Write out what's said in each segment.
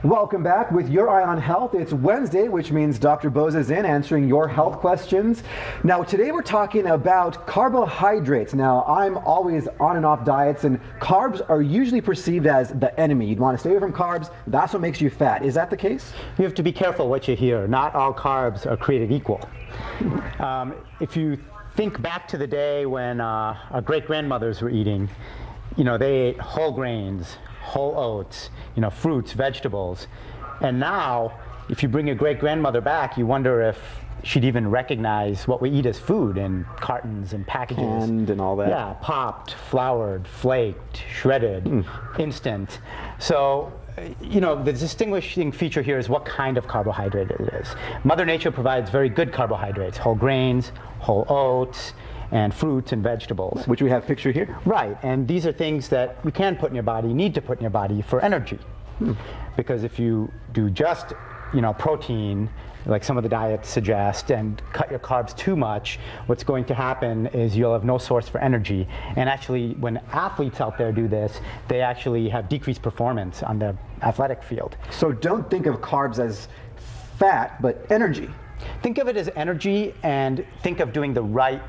Welcome back with Your Eye on Health. It's Wednesday, which means Dr. Bose is in answering your health questions. Now, today we're talking about carbohydrates. Now, I'm always on and off diets, and carbs are usually perceived as the enemy. You'd want to stay away from carbs. That's what makes you fat. Is that the case? You have to be careful what you hear. Not all carbs are created equal. If you think back to the day when our great-grandmothers were eating, they ate whole grains, whole oats, fruits, vegetables. And now, if you bring your great-grandmother back, you wonder if she'd even recognize what we eat as food in cartons and packages. Canned and all that. Yeah, popped, floured, flaked, shredded, instant. So, the distinguishing feature here is what kind of carbohydrate it is. Mother Nature provides very good carbohydrates, whole grains, whole oats, and fruits and vegetables. Which we have pictured here. Right, and these are things that you can put in your body, need to put in your body for energy. Because if you do just, protein, like some of the diets suggest, and cut your carbs too much, what's going to happen is you'll have no source for energy. And actually, when athletes out there do this, they actually have decreased performance on the athletic field. So don't think of carbs as fat, but energy. Think of it as energy, and think of doing the right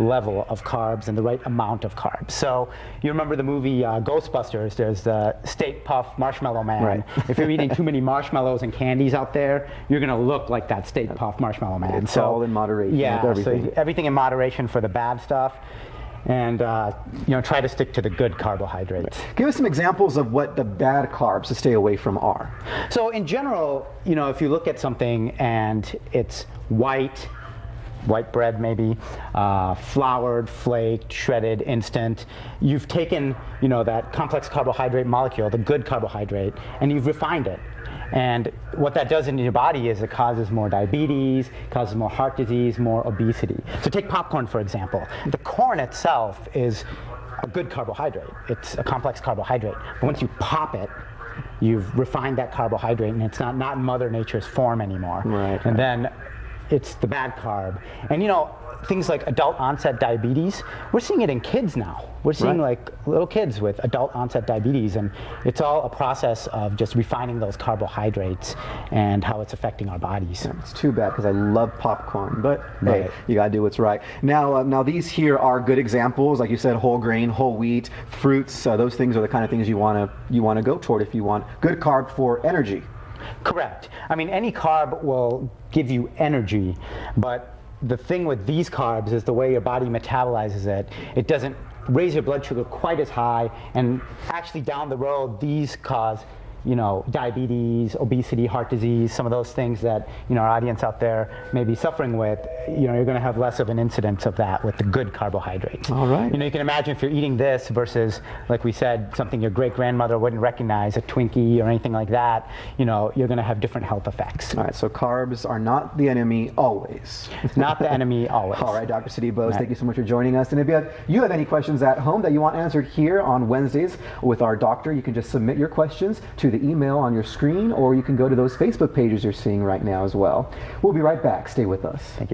level of carbs and the right amount of carbs. So you remember the movie Ghostbusters, there's the Steak Puff Marshmallow Man. Right. If you're eating too many marshmallows and candies out there, you're going to look like that Steak Puff Marshmallow Man. It's all in moderation. Yeah, everything. So everything in moderation for the bad stuff. And try to stick to the good carbohydrates. Give us some examples of what the bad carbs to stay away from are. So in general, if you look at something and it's white bread maybe, floured, flaked, shredded, instant. You've taken, that complex carbohydrate molecule, the good carbohydrate, and you've refined it. And what that does in your body is it causes more diabetes, causes more heart disease, more obesity. So take popcorn, for example. The corn itself is a good carbohydrate. It's a complex carbohydrate. But once you pop it, you've refined that carbohydrate, and it's not in Mother Nature's form anymore. Right. And then it's the bad carb. And things like adult onset diabetes, we're seeing it in kids now. We're seeing like little kids with adult onset diabetes, and it's all a process of just refining those carbohydrates and how it's affecting our bodies. Yeah, it's too bad because I love popcorn, but hey, you gotta do what's right. Now these here are good examples, like you said, whole grain, whole wheat, fruits. Those things are the kind of things you wanna go toward if you want good carb for energy. Correct. I mean, any carb will give you energy, but the thing with these carbs is the way your body metabolizes it. It doesn't raise your blood sugar quite as high, and actually down the road, these cause diabetes, obesity, heart disease, some of those things that our audience out there may be suffering with. You're going to have less of an incidence of that with the good carbohydrates. All right. You can imagine if you're eating this versus, like we said, something your great-grandmother wouldn't recognize, a Twinkie or anything like that. You're going to have different health effects. All right. So carbs are not the enemy always. Not the enemy always. All right, Dr. Sudip Bose, thank you so much for joining us. And if you have any questions at home that you want answered here on Wednesdays with our doctor, you can just submit your questions to the email on your screen, or you can go to those Facebook pages you're seeing right now as well. We'll be right back. Stay with us. Thank you.